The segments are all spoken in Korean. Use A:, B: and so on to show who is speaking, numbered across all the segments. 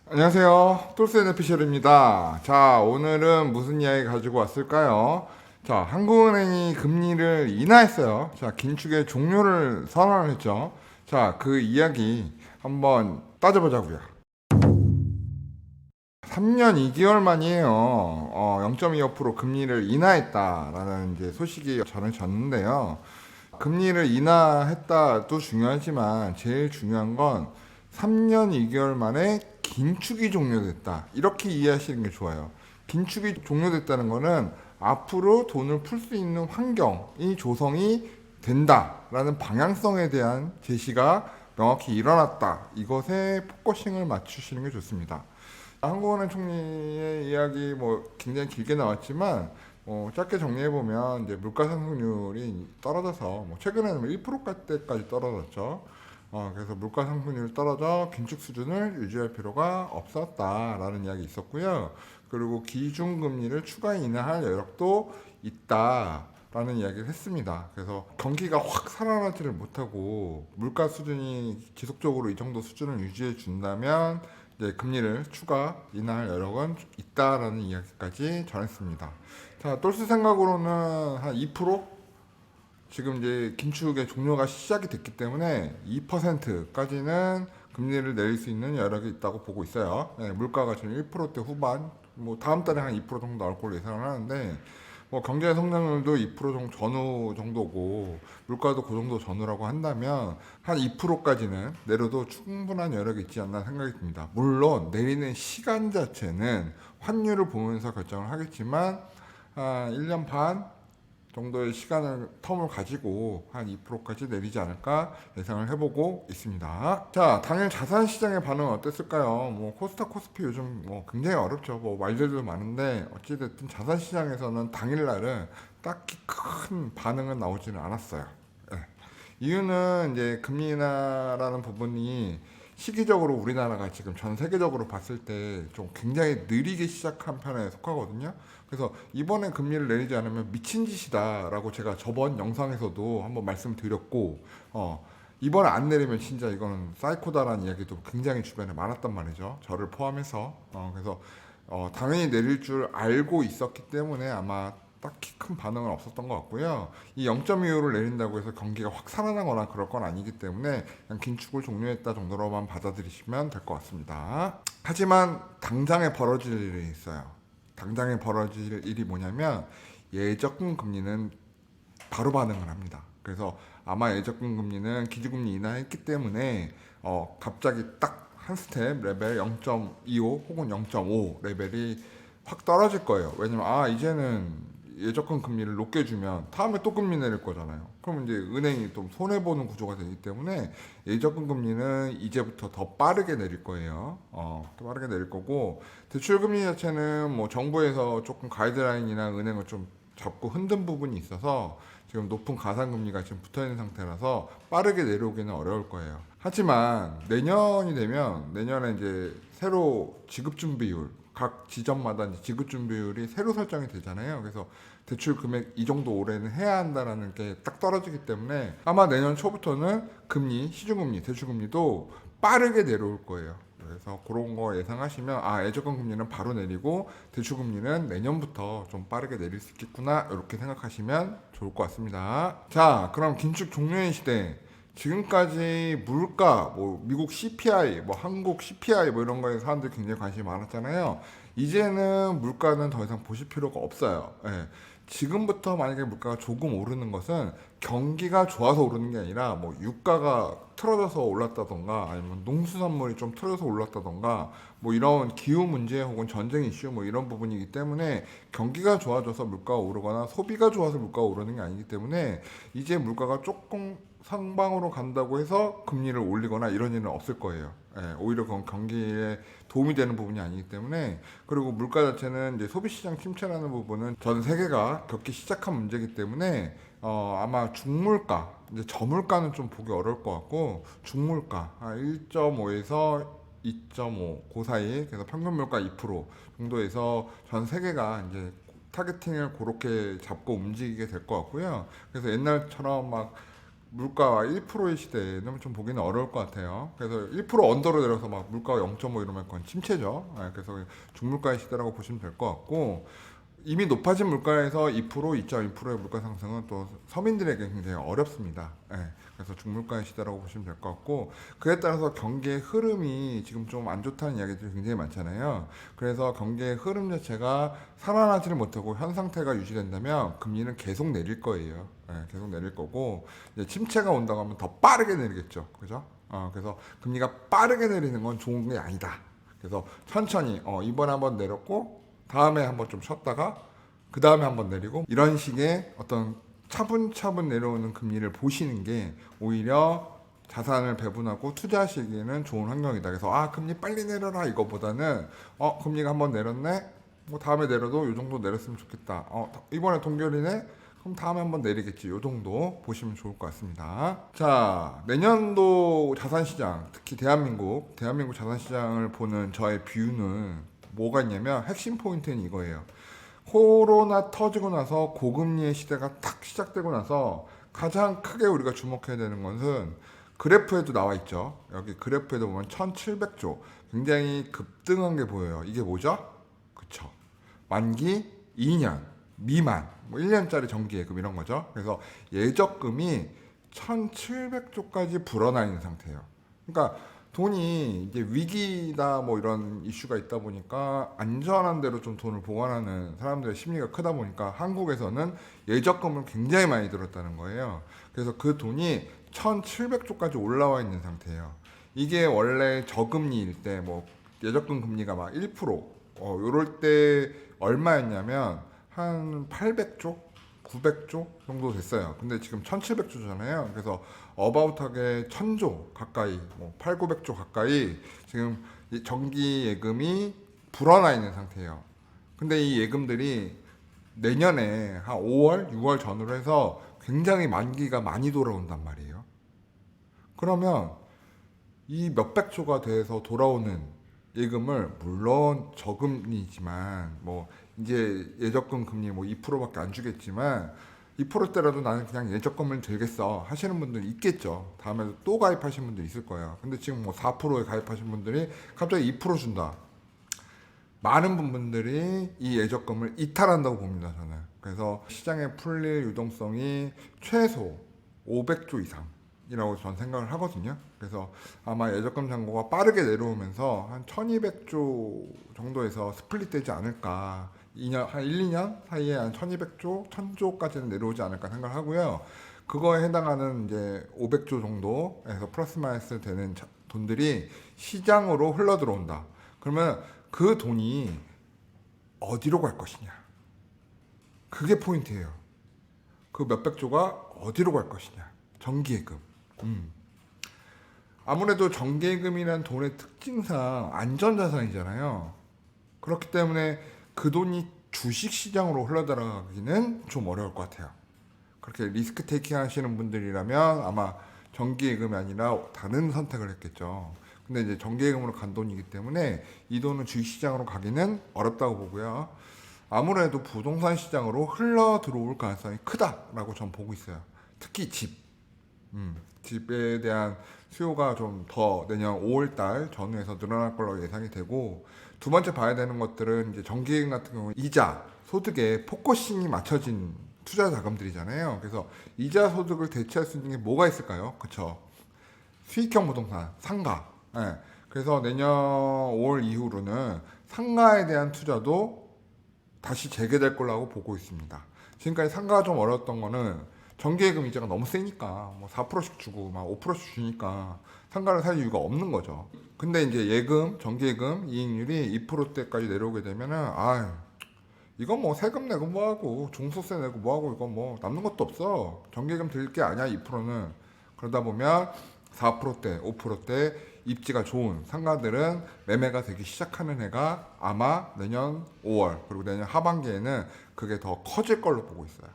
A: 안녕하세요. 똘스NFC입니다. 자, 오늘은 무슨 이야기 가지고 왔을까요? 자, 한국은행이 금리를 인하했어요. 자, 긴축의 종료를 선언을 했죠. 자, 그 이야기 한번 따져보자고요. 3년 2개월 만이에요. 0.25% 금리를 인하했다라는 이제 소식이 전해졌는데요. 금리를 인하했다도 중요하지만 제일 중요한 건 3년 2개월 만에 긴축이 종료됐다. 이렇게 이해하시는 게 좋아요. 긴축이 종료됐다는 거는 앞으로 돈을 풀 수 있는 환경이 조성이 된다라는 방향성에 대한 제시가 명확히 일어났다. 이것에 포커싱을 맞추시는 게 좋습니다. 한국은행 총리의 이야기 뭐 굉장히 길게 나왔지만 짧게 정리해 보면 이제 물가 상승률이 떨어져서 뭐 최근에는 1%까지 떨어졌죠. 그래서 물가 상승률이 떨어져 긴축 수준을 유지할 필요가 없었다라는 이야기 있었고요. 그리고 기준금리를 추가 인하할 여력도 있다라는 이야기를 했습니다. 그래서 경기가 확 살아나지를 못하고 물가 수준이 지속적으로 이 정도 수준을 유지해 준다면 이제 금리를 추가 인하할 여력은 있다라는 이야기까지 전했습니다. 자, 똘스 생각으로는 한 2%? 지금 이제 긴축의 종료가 시작이 됐기 때문에 2%까지는 금리를 내릴 수 있는 여력이 있다고 보고 있어요. 네, 물가가 지금 1%대 후반, 뭐 다음 달에 한 2% 정도 나올 걸로 예상을 하는데, 뭐 경제 성장률도 2% 정도 전후 정도고 물가도 그 정도 전후라고 한다면 한 2%까지는 내려도 충분한 여력이 있지 않나 생각이 듭니다. 물론 내리는 시간 자체는 환율을 보면서 결정을 하겠지만 한 1년 반 정도의 시간을 텀을 가지고 한 2%까지 내리지 않을까 예상을 해보고 있습니다. 자, 당일 자산 시장의 반응은 어땠을까요? 뭐 코스닥 코스피 요즘 뭐 굉장히 어렵죠. 뭐 말들도 많은데 어찌됐든 자산 시장에서는 당일날은 딱히 큰 반응은 나오지는 않았어요. 예. 이유는 이제 금리 인하라는 부분이 시기적으로 우리나라가 지금 전 세계적으로 봤을 때 좀 굉장히 느리게 시작한 편에 속하거든요. 그래서 이번에 금리를 내리지 않으면 미친 짓이다라고 제가 저번 영상에서도 한번 말씀드렸고, 이번에 안 내리면 진짜 이거는 사이코다라는 이야기도 굉장히 주변에 많았단 말이죠. 저를 포함해서. 그래서 당연히 내릴 줄 알고 있었기 때문에 아마 딱히 큰 반응은 없었던 것 같고요. 이 0.25를 내린다고 해서 경기가 확 살아나거나 그럴 건 아니기 때문에 그냥 긴축을 종료했다 정도로만 받아들이시면 될 것 같습니다. 하지만 당장에 벌어질 일이 있어요. 당장에 벌어질 일이 뭐냐면 예적금 금리는 바로 반응을 합니다. 그래서 아마 예적금 금리는 기준금리 인하했기 때문에 갑자기 딱 한 스텝 레벨 0.25 혹은 0.5 레벨이 확 떨어질 거예요. 왜냐면 이제는 예적금 금리를 높게 주면 다음에 또 금리 내릴 거잖아요. 그럼 이제 은행이 좀 손해 보는 구조가 되기 때문에 예적금 금리는 이제부터 더 빠르게 내릴 거예요. 더 빠르게 내릴 거고 대출 금리 자체는 뭐 정부에서 조금 가이드라인이나 은행을 좀 잡고 흔든 부분이 있어서 지금 높은 가산금리가 지금 붙어 있는 상태라서 빠르게 내려오기는 어려울 거예요. 하지만 내년이 되면 내년에 이제 새로 지급 준비율 각 지점마다 이제 지급 준비율이 새로 설정이 되잖아요. 그래서 대출 금액 이 정도 올해는 해야 한다라는 게 딱 떨어지기 때문에 아마 내년 초부터는 금리, 시중금리, 대출금리도 빠르게 내려올 거예요. 그래서 그런 거 예상하시면 예적금 금리는 바로 내리고 대출 금리는 내년부터 좀 빠르게 내릴 수 있겠구나 이렇게 생각하시면 좋을 것 같습니다. 자, 그럼 긴축 종료의 시대. 지금까지 물가, 뭐 미국 CPI, 뭐 한국 CPI 뭐 이런 거에 사람들이 굉장히 관심이 많았잖아요. 이제는 물가는 더 이상 보실 필요가 없어요. 예. 지금부터 만약에 물가가 조금 오르는 것은 경기가 좋아서 오르는 게 아니라 뭐 유가가 틀어져서 올랐다던가 아니면 농수산물이 좀 틀어져서 올랐다던가 뭐 이런 기후 문제 혹은 전쟁 이슈 뭐 이런 부분이기 때문에 경기가 좋아져서 물가가 오르거나 소비가 좋아서 물가가 오르는 게 아니기 때문에 이제 물가가 조금 상방으로 간다고 해서 금리를 올리거나 이런 일은 없을 거예요. 예, 오히려 그건 경기에 도움이 되는 부분이 아니기 때문에 그리고 물가 자체는 이제 소비시장 침체라는 부분은 전 세계가 겪기 시작한 문제이기 때문에 아마 중물가, 이제 저물가는 좀 보기 어려울 것 같고 중물가 1.5에서 2.5, 그 사이 그래서 평균 물가 2% 정도에서 전 세계가 이제 타겟팅을 그렇게 잡고 움직이게 될 것 같고요. 그래서 옛날처럼 막 물가와 1%의 시대에는 좀 보기는 어려울 것 같아요. 그래서 1% 언더로 내려서 막 물가가 0.5 이러면 그건 침체죠. 그래서 중물가의 시대라고 보시면 될 것 같고, 이미 높아진 물가에서 2%, 2.2%의 물가 상승은 또 서민들에게 굉장히 어렵습니다. 그래서 중물가의 시대라고 보시면 될 것 같고, 그에 따라서 경기의 흐름이 지금 좀 안 좋다는 이야기들이 굉장히 많잖아요. 그래서 경기의 흐름 자체가 살아나지를 못하고 현 상태가 유지된다면 금리는 계속 내릴 거예요. 계속 내릴 거고, 이제 침체가 온다고 하면 더 빠르게 내리겠죠. 그죠? 그래서 금리가 빠르게 내리는 건 좋은 게 아니다. 그래서 천천히 이번에 한번 내렸고 다음에 한번 좀 쉬었다가 그 다음에 한번 내리고, 이런 식의 어떤 차분차분 내려오는 금리를 보시는 게 오히려 자산을 배분하고 투자하시기에는 좋은 환경이다. 그래서 금리 빨리 내려라 이거보다는 금리가 한번 내렸네, 뭐 다음에 내려도 이 정도 내렸으면 좋겠다. 이번에 동결이네, 그럼 다음에 한번 내리겠지. 이 정도 보시면 좋을 것 같습니다. 자, 내년도 자산시장, 특히 대한민국 자산시장을 보는 저의 뷰는 뭐가 있냐면, 핵심 포인트는 이거예요. 코로나 터지고 나서 고금리의 시대가 탁 시작되고 나서 가장 크게 우리가 주목해야 되는 것은, 그래프에도 나와 있죠. 여기 그래프에도 보면 1700조 굉장히 급등한 게 보여요. 이게 뭐죠? 그쵸, 만기 2년 미만, 뭐 1년짜리 정기예금 이런 거죠. 그래서 예적금이 1700조까지 불어나 있는 상태예요. 그러니까 돈이 이제 위기다 뭐 이런 이슈가 있다 보니까 안전한 데로 좀 돈을 보관하는 사람들의 심리가 크다 보니까 한국에서는 예적금을 굉장히 많이 들었다는 거예요. 그래서 그 돈이 1700조까지 올라와 있는 상태예요. 이게 원래 저금리일 때 뭐 예적금 금리가 막 1% 요럴 때 얼마였냐면 한 800조? 900조 정도 됐어요. 근데 지금 1700조잖아요. 그래서 어바웃하게 1000조 가까이, 뭐 8, 900조 가까이 지금 이 정기 예금이 불어나 있는 상태예요. 근데 이 예금들이 내년에 한 5월, 6월 전후로 해서 굉장히 만기가 많이 돌아온단 말이에요. 그러면 이 몇백 조가 돼서 돌아오는 예금을, 물론 저금리지만 뭐 이제 예적금 금리 뭐 2%밖에 안 주겠지만 2%대라도 나는 그냥 예적금을 들겠어 하시는 분들이 있겠죠. 다음에 또 가입하신 분들 있을 거예요. 근데 지금 뭐 4%에 가입하신 분들이 갑자기 2% 준다. 많은 분들이 이 예적금을 이탈한다고 봅니다, 저는. 그래서 시장에 풀릴 유동성이 최소 500조 이상이라고 저는 생각을 하거든요. 그래서 아마 예적금 잔고가 빠르게 내려오면서 한 1200조 정도에서 스플릿 되지 않을까. 한 1, 2년 사이에 한 1200조, 1000조까지는 내려오지 않을까 생각을 하고요. 그거에 해당하는 이제 500조 정도에서 플러스 마이너스 되는 돈들이 시장으로 흘러 들어온다. 그러면 그 돈이 어디로 갈 것이냐. 그게 포인트예요. 그 몇백 조가 어디로 갈 것이냐. 정기예금. 아무래도 정기예금이란 돈의 특징상 안전자산이잖아요. 그렇기 때문에 그 돈이 주식시장으로 흘러들어가기는 좀 어려울 것 같아요. 그렇게 리스크 테이킹 하시는 분들이라면 아마 정기예금이 아니라 다른 선택을 했겠죠. 근데 이제 정기예금으로 간 돈이기 때문에 이 돈은 주식시장으로 가기는 어렵다고 보고요. 아무래도 부동산 시장으로 흘러 들어올 가능성이 크다라고 전 보고 있어요. 특히 집에 대한 수요가 좀 더 내년 5월달 전후에서 늘어날 걸로 예상이 되고, 두 번째 봐야 되는 것들은 이제 정기예금 같은 경우 이자 소득에 포커싱이 맞춰진 투자 자금들이잖아요. 그래서 이자 소득을 대체할 수 있는 게 뭐가 있을까요? 그렇죠. 수익형 부동산, 상가. 그래서 내년 5월 이후로는 상가에 대한 투자도 다시 재개될 거라고 보고 있습니다. 지금까지 상가가 좀 어려웠던 거는 정기예금 이자가 너무 세니까 뭐 4%씩 주고 막 5%씩 주니까 상가를 살 이유가 없는 거죠. 근데 이제 정기예금 이익률이 2%대까지 내려오게 되면은 이건 뭐 세금 내고 뭐하고 종소세 내고 뭐하고 이건 뭐 남는 것도 없어. 정기예금 들릴 게 아니야 2%는. 그러다 보면 4%대, 5%대 입지가 좋은 상가들은 매매가 되기 시작하는 해가 아마 내년 5월 그리고 내년 하반기에는 그게 더 커질 걸로 보고 있어요.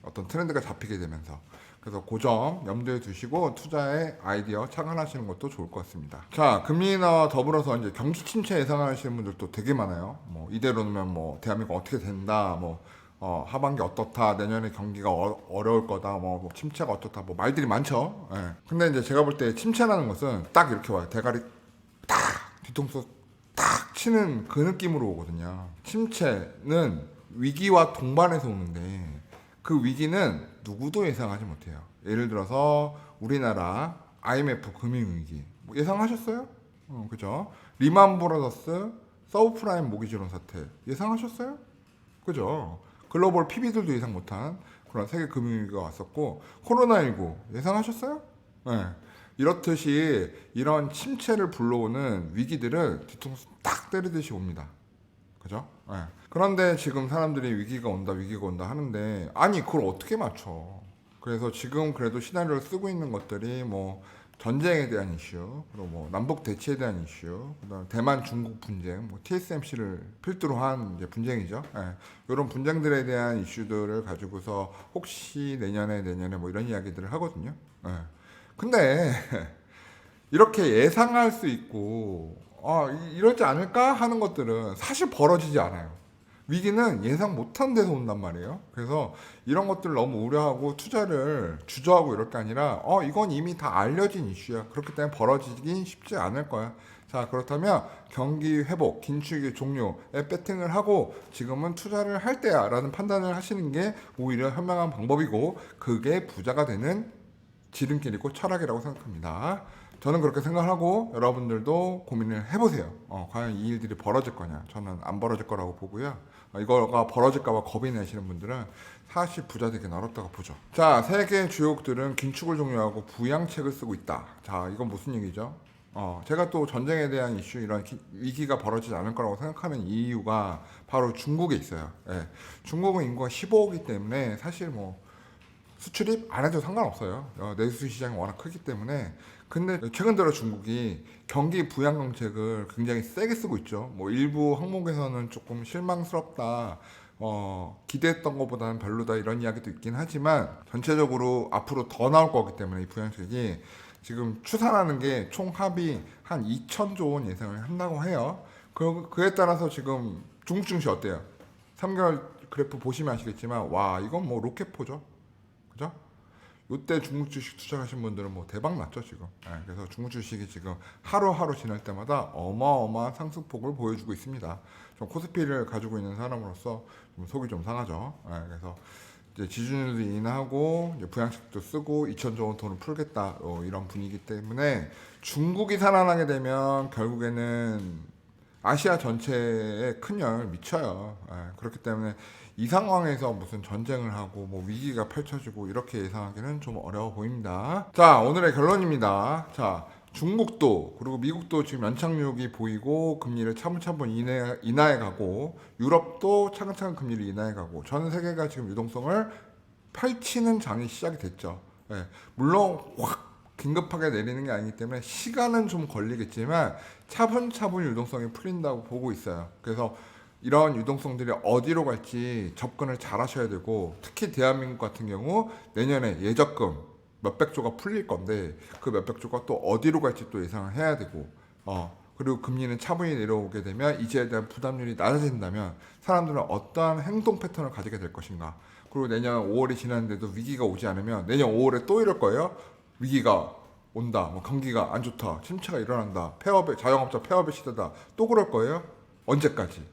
A: 어떤 트렌드가 잡히게 되면서. 그래서 그 점 염두에 두시고 투자의 아이디어 착안하시는 것도 좋을 것 같습니다. 자, 금리 인하와 더불어서 이제 경기 침체 예상하시는 분들도 되게 많아요. 뭐 이대로 놓으면 뭐 대한민국 어떻게 된다, 뭐 하반기 어떻다, 내년에 경기가 어려울 거다, 뭐 침체가 어떻다, 뭐 말들이 많죠. 예. 근데 이제 제가 볼 때 침체라는 것은 딱 이렇게 와요. 대가리 딱 뒤통수 딱 치는 그 느낌으로 오거든요. 침체는 위기와 동반해서 오는데 그 위기는 누구도 예상하지 못해요. 예를 들어서 우리나라 IMF 금융위기 뭐 예상하셨어요? 그죠? 리만 브라더스 서브프라임 모기지론 사태 예상하셨어요? 그죠? 글로벌 PB들도 예상 못한 그런 세계 금융위기가 왔었고 코로나19 예상하셨어요? 네. 이렇듯이 이런 침체를 불러오는 위기들은 뒤통수 딱 때리듯이 옵니다. 그죠? 네. 그런데 지금 사람들이 위기가 온다 하는데 아니 그걸 어떻게 맞춰? 그래서 지금 그래도 시나리오를 쓰고 있는 것들이 뭐 전쟁에 대한 이슈, 그리고 뭐 남북 대치에 대한 이슈, 그다음 대만 중국 분쟁, 뭐 TSMC를 필두로 한 이제 분쟁이죠. 예. 이런 분쟁들에 대한 이슈들을 가지고서 혹시 내년에 뭐 이런 이야기들을 하거든요. 예. 근데 이렇게 예상할 수 있고 이러지 않을까 하는 것들은 사실 벌어지지 않아요. 위기는 예상 못한 데서 온단 말이에요. 그래서 이런 것들 너무 우려하고 투자를 주저하고 이럴 게 아니라 이건 이미 다 알려진 이슈야. 그렇기 때문에 벌어지긴 쉽지 않을 거야. 자, 그렇다면 경기 회복, 긴축의 종료에 배팅을 하고 지금은 투자를 할 때야 라는 판단을 하시는 게 오히려 현명한 방법이고 그게 부자가 되는 지름길이고 철학이라고 생각합니다. 저는 그렇게 생각하고 여러분들도 고민을 해보세요. 과연 이 일들이 벌어질 거냐? 저는 안 벌어질 거라고 보고요. 이거가 벌어질까봐 겁이 나시는 분들은 사실 부자 되긴 어렵다고 보죠. 자, 세계 주요국들은 긴축을 종료하고 부양책을 쓰고 있다. 자, 이건 무슨 얘기죠? 제가 또 전쟁에 대한 이슈 이런 위기가 벌어지지 않을 거라고 생각하는 이유가 바로 중국에 있어요. 예. 중국은 인구가 15억이기 때문에 사실 뭐 수출입 안 해도 상관없어요. 내수 시장이 워낙 크기 때문에. 근데 최근 들어 중국이 경기 부양 정책을 굉장히 세게 쓰고 있죠. 뭐 일부 항목에서는 조금 실망스럽다. 기대했던 것보다는 별로다 이런 이야기도 있긴 하지만 전체적으로 앞으로 더 나올 거기 때문에 이 부양책이 지금 추산하는 게 총 합이 한 2천조 원 예상을 한다고 해요. 그에 따라서 지금 중국 증시 어때요? 3개월 그래프 보시면 아시겠지만 와 이건 뭐 로켓포죠. 그죠? 이때 중국 주식 투자하신 분들은 뭐 대박 났죠 지금. 그래서 중국 주식이 지금 하루하루 지날 때마다 어마어마한 상승폭을 보여주고 있습니다. 좀 코스피를 가지고 있는 사람으로서 좀 속이 좀 상하죠. 그래서 이제 지준율도 인하하고 이제 부양책도 쓰고 2천조 원 돈을 풀겠다 이런 분위기 때문에 중국이 살아나게 되면 결국에는 아시아 전체에 큰 영향을 미쳐요. 그렇기 때문에 이 상황에서 무슨 전쟁을 하고 뭐 위기가 펼쳐지고 이렇게 예상하기는 좀 어려워 보입니다. 자, 오늘의 결론입니다. 자, 중국도 그리고 미국도 지금 연착륙이 보이고 금리를 차분차분 인하해 가고 유럽도 차근차근 금리를 인하해 가고 전 세계가 지금 유동성을 펼치는 장이 시작이 됐죠. 물론 확 긴급하게 내리는 게 아니기 때문에 시간은 좀 걸리겠지만 차분차분 유동성이 풀린다고 보고 있어요. 그래서 이런 유동성들이 어디로 갈지 접근을 잘 하셔야 되고 특히 대한민국 같은 경우 내년에 예적금 몇백 조가 풀릴 건데 그 몇백 조가 또 어디로 갈지 또 예상을 해야 되고 그리고 금리는 차분히 내려오게 되면 이자에 대한 부담률이 낮아진다면 사람들은 어떠한 행동 패턴을 가지게 될 것인가. 그리고 내년 5월이 지났는데도 위기가 오지 않으면 내년 5월에 또 이럴 거예요. 위기가 온다, 뭐 경기가 안 좋다, 침체가 일어난다, 자영업자 폐업의 시대다, 또 그럴 거예요? 언제까지?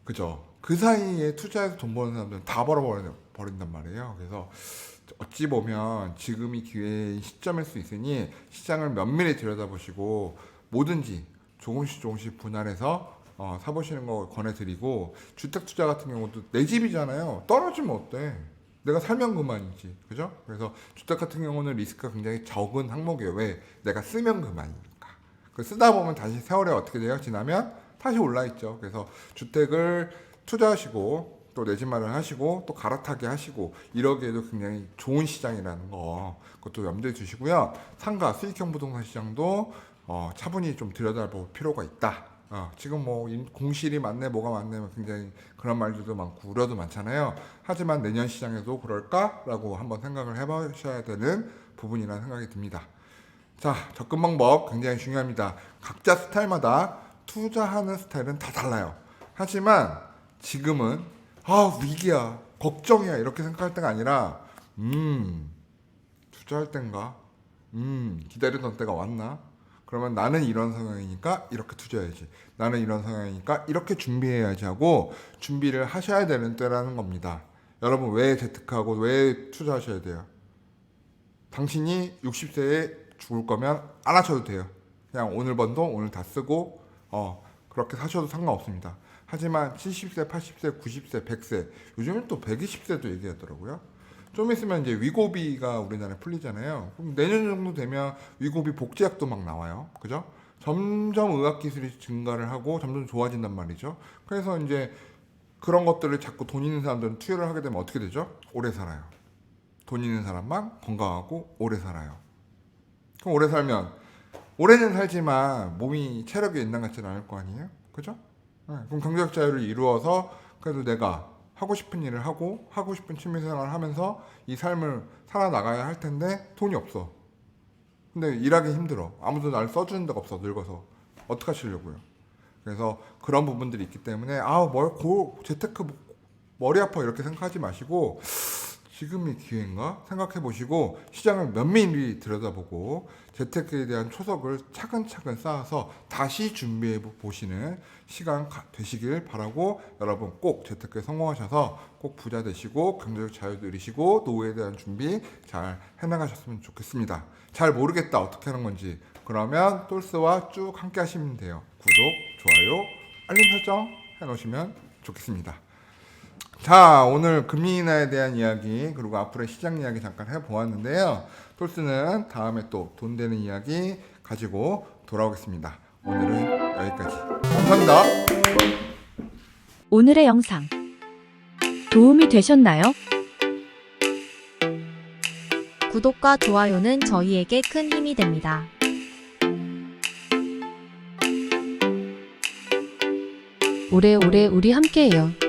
A: 그죠? 그 사이에 투자해서 돈 버는 사람들은 다 벌어버린단 말이에요. 그래서 어찌 보면 지금이 기회의 시점일 수 있으니 시장을 면밀히 들여다보시고 뭐든지 조금씩 분할해서 사보시는 거 권해드리고 주택 투자 같은 경우도 내 집이잖아요. 떨어지면 어때? 내가 살면 그만이지. 그죠? 그래서 주택 같은 경우는 리스크가 굉장히 적은 항목이에요. 왜? 내가 쓰면 그만이니까. 그 쓰다 보면 다시 세월에 어떻게 돼요? 지나면 다시 올라있죠. 그래서 주택을 투자하시고 또 내 집 마련하시고 또 갈아타게 하시고 이러기에도 굉장히 좋은 시장이라는 거 그것도 염두에 두시고요. 상가 수익형 부동산 시장도 차분히 좀 들여다볼 필요가 있다. 지금 뭐 공실이 많네 뭐가 많네 굉장히 그런 말들도 많고 우려도 많잖아요. 하지만 내년 시장에도 그럴까라고 한번 생각을 해보셔야 되는 부분이라는 생각이 듭니다. 자, 접근 방법 굉장히 중요합니다. 각자 스타일마다 투자하는 스타일은 다 달라요. 하지만 지금은 아 위기야, 걱정이야 이렇게 생각할 때가 아니라 투자할 땐가? 기다리던 때가 왔나? 그러면 나는 이런 성향이니까 이렇게 투자해야지. 나는 이런 성향이니까 이렇게 준비해야지 하고 준비를 하셔야 되는 때라는 겁니다. 여러분 왜 재테크하고 왜 투자하셔야 돼요? 당신이 60세에 죽을 거면 안 하셔도 돼요. 그냥 오늘 번 돈 오늘 다 쓰고 그렇게 사셔도 상관없습니다. 하지만 70세, 80세, 90세, 100세, 요즘은 또 120세도 얘기하더라고요. 좀 있으면 이제 위고비가 우리나라에 풀리잖아요. 그럼 내년 정도 되면 위고비 복제약도 막 나와요. 그죠? 점점 의학 기술이 증가를 하고 점점 좋아진단 말이죠. 그래서 이제 그런 것들을 자꾸 돈 있는 사람들은 투여를 하게 되면 어떻게 되죠? 오래 살아요. 돈 있는 사람만 건강하고 오래 살아요. 그럼 오래 살면 오래는 살지만 몸이 체력이 옛날 같지는 않을 거 아니에요? 그죠? 네, 그럼 경제적 자유를 이루어서 그래도 내가 하고 싶은 일을 하고 하고 싶은 취미생활을 하면서 이 삶을 살아나가야 할 텐데 돈이 없어. 근데 일하기 힘들어. 아무도 날 써주는 데가 없어. 늙어서. 어떻게 하시려고요? 그래서 그런 부분들이 있기 때문에 재테크 머리 아파 이렇게 생각하지 마시고 지금이 기회인가 생각해 보시고 시장을 면밀히 들여다보고 재테크에 대한 초석을 차근차근 쌓아서 다시 준비해 보시는 시간 되시길 바라고 여러분 꼭 재테크에 성공하셔서 꼭 부자 되시고 경제적 자유 누리시고 노후에 대한 준비 잘 해나가셨으면 좋겠습니다. 잘 모르겠다 어떻게 하는 건지 그러면 똘스와 쭉 함께 하시면 돼요. 구독, 좋아요, 알림 설정 해놓으시면 좋겠습니다. 자, 오늘 금리 인하에 대한 이야기 그리고 앞으로의 시장 이야기 잠깐 해보았는데요. 톨스는 다음에 또 돈 되는 이야기 가지고 돌아오겠습니다. 오늘은 여기까지. 감사합니다.
B: 오늘의 영상 도움이 되셨나요?
C: 구독과 좋아요는 저희에게 큰 힘이 됩니다.
B: 오래오래 우리 함께해요.